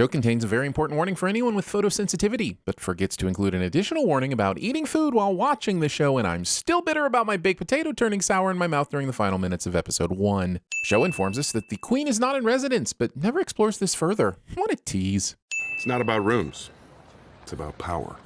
Show contains a very important warning for anyone with photosensitivity, but forgets to include an additional warning about eating food while watching the show, and I'm still bitter about my baked potato turning sour in my mouth during the final minutes of episode 1. Show informs us that the Queen is not in residence, but never explores this further. What a tease. It's not about rooms. It's about power.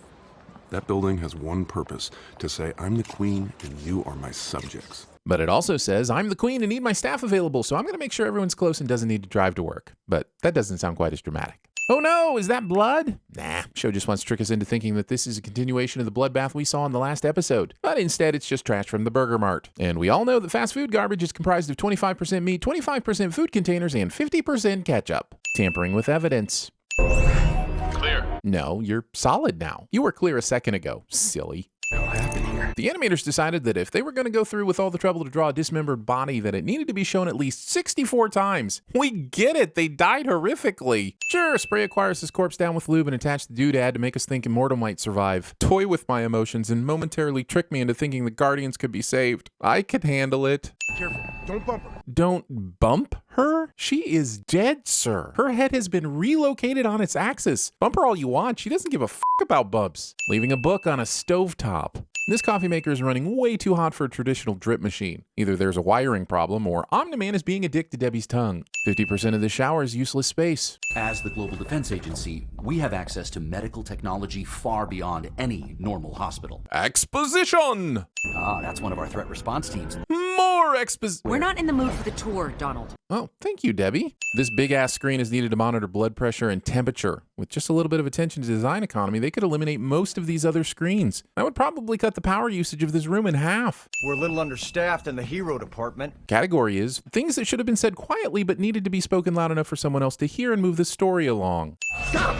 That building has one purpose, to say I'm the Queen and you are my subjects. But it also says, I'm the Queen and need my staff available, so I'm going to make sure everyone's close and doesn't need to drive to work. But that doesn't sound quite as dramatic. Oh no, is that blood? Nah, show just wants to trick us into thinking that this is a continuation of the bloodbath we saw in the last episode. But instead, it's just trash from the Burger Mart. And we all know that fast food garbage is comprised of 25% meat, 25% food containers, and 50% ketchup. Tampering with evidence. Clear. No, you're solid now. You were clear a second ago, silly. What happened here? The animators decided that if they were going to go through with all the trouble to draw a dismembered body, that it needed to be shown at least 64 times. We get it, they died horrifically. Sure, Spray acquires his corpse down with lube and attach the doodad to make us think Immortal might survive. Toy with my emotions and momentarily trick me into thinking the Guardians could be saved. I could handle it. Careful, don't bump her. Don't bump her? She is dead, sir. Her head has been relocated on its axis. Bump her all you want, she doesn't give a f*** about bumps. Leaving a book on a stovetop. This coffee maker is running way too hot for a traditional drip machine. Either there's a wiring problem or Omni-Man is being a dick to Debbie's tongue. 50% of the shower is useless space. As the Global Defense Agency, we have access to medical technology far beyond any normal hospital. Exposition! Ah, that's one of our threat response teams. More exposition! We're not in the mood for the tour, Donald. Oh, thank you, Debbie. This big-ass screen is needed to monitor blood pressure and temperature. With just a little bit of attention to design economy, they could eliminate most of these other screens. That would probably cut the power usage of this room in half. We're a little understaffed in the hero department. Category is things that should have been said quietly but needed to be spoken loud enough for someone else to hear and move the story along. Stop!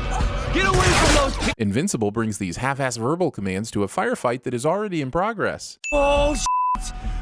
Get away from those Invincible brings these half-ass verbal commands to a firefight that is already in progress. Oh, shit!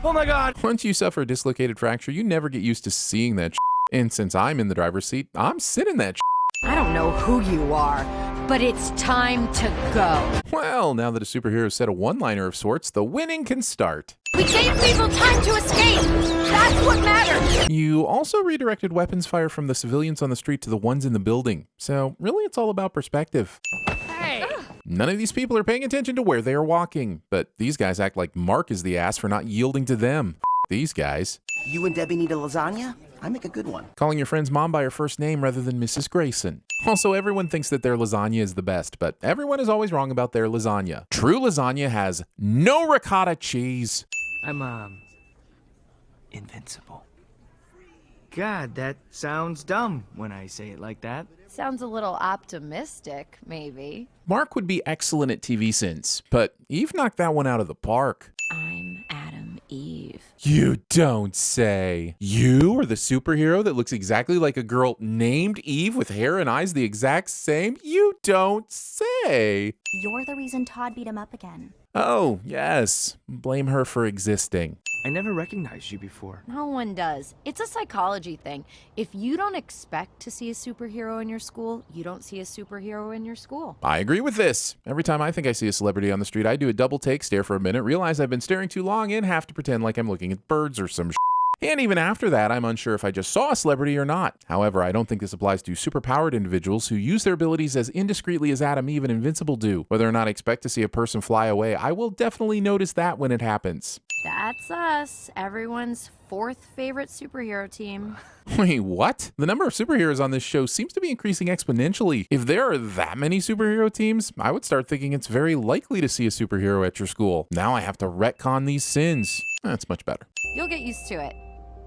Oh my god! Once you suffer a dislocated fracture, you never get used to seeing that shit. And since I'm in the driver's seat, I'm sitting that shit. I don't know who you are, but it's time to go. Well, now that a superhero said a one-liner of sorts, the winning can start. We gave people time to escape. That's what matters. You also redirected weapons fire from the civilians on the street to the ones in the building. So really, it's all about perspective. Hey. None of these people are paying attention to where they are walking, but these guys act like Mark is the ass for not yielding to them. These guys. You and Debbie need a lasagna? I make a good one. Calling your friend's mom by her first name rather than Mrs. Grayson. Also, everyone thinks that their lasagna is the best, but everyone is always wrong about their lasagna. True lasagna has no ricotta cheese. I'm, invincible. God, that sounds dumb when I say it like that. Sounds a little optimistic, maybe. Mark would be excellent at TVSins, but Eve knocked that one out of the park. I'm Adam Eve. You don't say. You are the superhero that looks exactly like a girl named Eve with hair and eyes the exact same? You don't say. You're the reason Todd beat him up again. Oh, yes. Blame her for existing. I never recognized you before. No one does. It's a psychology thing. If you don't expect to see a superhero in your school, you don't see a superhero in your school. I agree with this. Every time I think I see a celebrity on the street, I do a double take, stare for a minute, realize I've been staring too long, and have to pretend like I'm looking at birds or some shit. And even after that, I'm unsure if I just saw a celebrity or not. However, I don't think this applies to superpowered individuals who use their abilities as indiscreetly as Adam, Eve, and Invincible do. Whether or not I expect to see a person fly away, I will definitely notice that when it happens. That's us, everyone's fourth favorite superhero team. Wait, what? The number of superheroes on this show seems to be increasing exponentially. If there are that many superhero teams, I would start thinking it's very likely to see a superhero at your school. Now I have to retcon these sins. That's much better. You'll get used to it.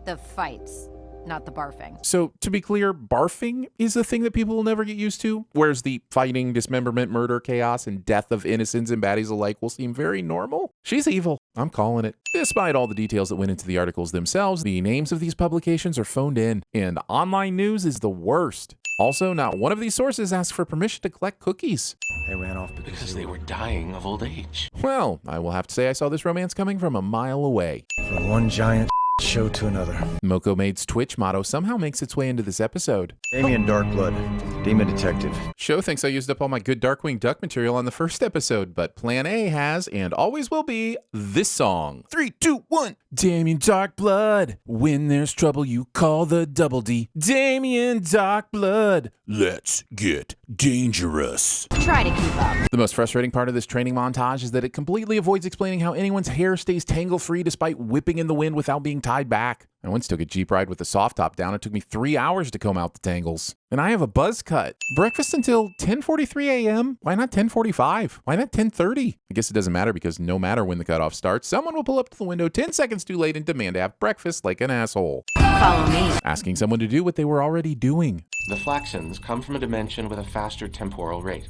The fights, not the barfing. So, to be clear, barfing is a thing that people will never get used to, whereas the fighting, dismemberment, murder, chaos, and death of innocents and baddies alike will seem very normal. She's evil. I'm calling it. Despite all the details that went into the articles themselves, the names of these publications are phoned in, and online news is the worst. Also, not one of these sources asked for permission to collect cookies. They ran off Because they were dying of old age. Well, I will have to say I saw this romance coming from a mile away. for one giant show to another. Moko Maid's Twitch motto somehow makes its way into this episode. Damien Darkblood, Demon Detective. Show thinks I used up all my good Darkwing Duck material on the first episode, but Plan A has, and always will be, this song. 3, 2, 1. Damien Darkblood. When there's trouble, you call the double D. Damien Darkblood. Let's get dangerous. Try to keep up. The most frustrating part of this training montage is that it completely avoids explaining how anyone's hair stays tangle-free despite whipping in the wind without being tied back. I once took a Jeep ride with the soft top down. It took me 3 hours to comb out the tangles. And I have a buzz cut. Breakfast until 10:43 a.m.? Why not 10:45? Why not 10:30? I guess it doesn't matter because no matter when the cutoff starts, someone will pull up to the window 10 seconds too late and demand to have breakfast like an asshole. Follow me. Asking someone to do what they were already doing. The Flaxons come from a dimension with a faster temporal rate.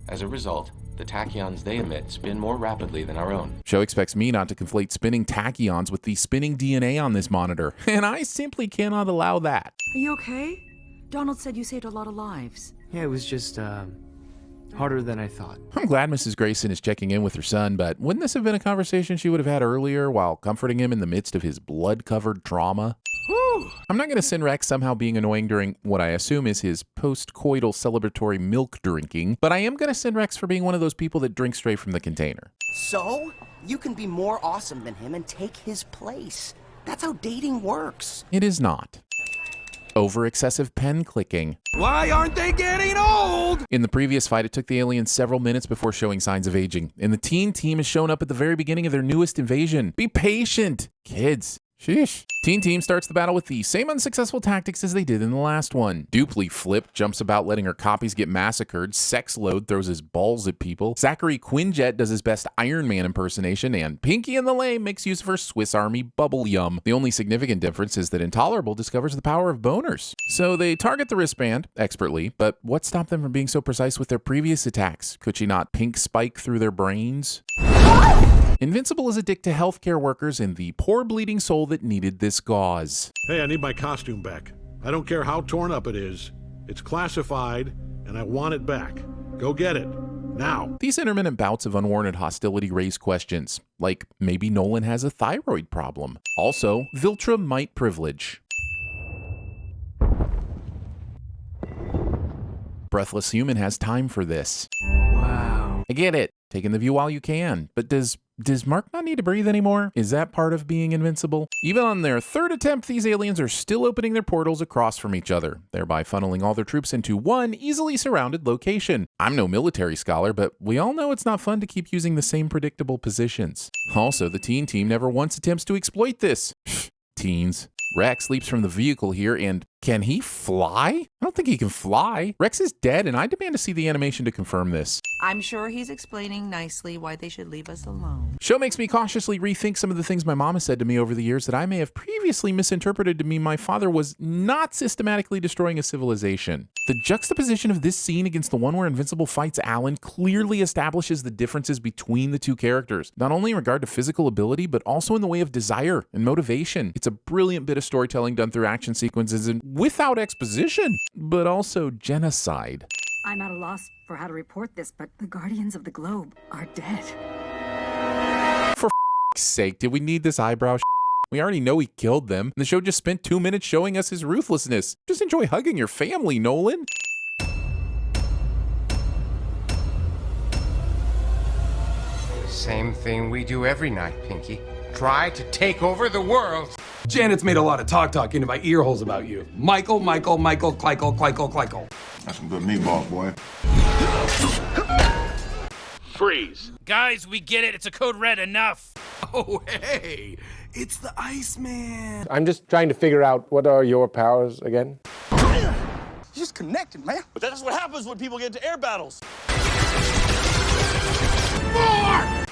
As a result, the tachyons they emit spin more rapidly than our own. Show expects me not to conflate spinning tachyons with the spinning DNA on this monitor, and I simply cannot allow that. Are you okay? Donald said you saved a lot of lives. Yeah, it was just, harder than I thought. I'm glad Mrs. Grayson is checking in with her son, but wouldn't this have been a conversation she would have had earlier while comforting him in the midst of his blood-covered trauma? I'm not going to send Rex somehow being annoying during what I assume is his post-coital celebratory milk drinking, but I am going to send Rex for being one of those people that drink straight from the container. So, you can be more awesome than him and take his place. That's how dating works. It is not. Over excessive pen clicking. Why aren't they getting old? In the previous fight, it took the aliens several minutes before showing signs of aging, and the teen team has shown up at the very beginning of their newest invasion. Be patient, kids. Sheesh. Teen Team starts the battle with the same unsuccessful tactics as they did in the last one. Dupley Flip jumps about letting her copies get massacred. Sex Load throws his balls at people. Zachary Quinjet does his best Iron Man impersonation. And Pinky and the Lame makes use of her Swiss Army Bubble Yum. The only significant difference is that Intolerable discovers the power of boners. So they target the wristband expertly, but what stopped them from being so precise with their previous attacks? Could she not pink spike through their brains? Invincible is a dick to healthcare workers and the poor bleeding soul that needed this gauze. Hey, I need my costume back. I don't care how torn up it is. It's classified, and I want it back. Go get it. Now. These intermittent bouts of unwarranted hostility raise questions, like maybe Nolan has a thyroid problem. Also, Viltra might privilege. Breathless Human has time for this. Wow. I get it. Taking the view while you can. But does Mark not need to breathe anymore? Is that part of being invincible? Even on their third attempt, these aliens are still opening their portals across from each other, thereby funneling all their troops into one easily surrounded location. I'm no military scholar, but we all know it's not fun to keep using the same predictable positions. Also, the teen team never once attempts to exploit this. Teens. Rex leaps from the vehicle here, and can he fly? I don't think he can fly. Rex is dead, and I demand to see the animation to confirm this. I'm sure he's explaining nicely why they should leave us alone. Show makes me cautiously rethink some of the things my mom has said to me over the years that I may have previously misinterpreted to mean my father was not systematically destroying a civilization. The juxtaposition of this scene against the one where Invincible fights Alan clearly establishes the differences between the two characters, not only in regard to physical ability, but also in the way of desire and motivation. It's a brilliant bit of storytelling done through action sequences and without exposition, but also genocide. I'm at a loss for how to report this, but the Guardians of the Globe are dead. For f***'s sake, did we need this eyebrow? We already know he killed them. And the show just spent 2 minutes showing us his ruthlessness. Just enjoy hugging your family, Nolan. Same thing we do every night, Pinky. Try to take over the world. Janet's made a lot of talk into my ear holes about you. Michael, Kleikel. That's some good meatball, boy. Freeze. Guys, we get it. It's a code red. Enough. Oh, hey. It's the Iceman. I'm just trying to figure out what are your powers again? Just connected, man. But that's what happens when people get into air battles. More!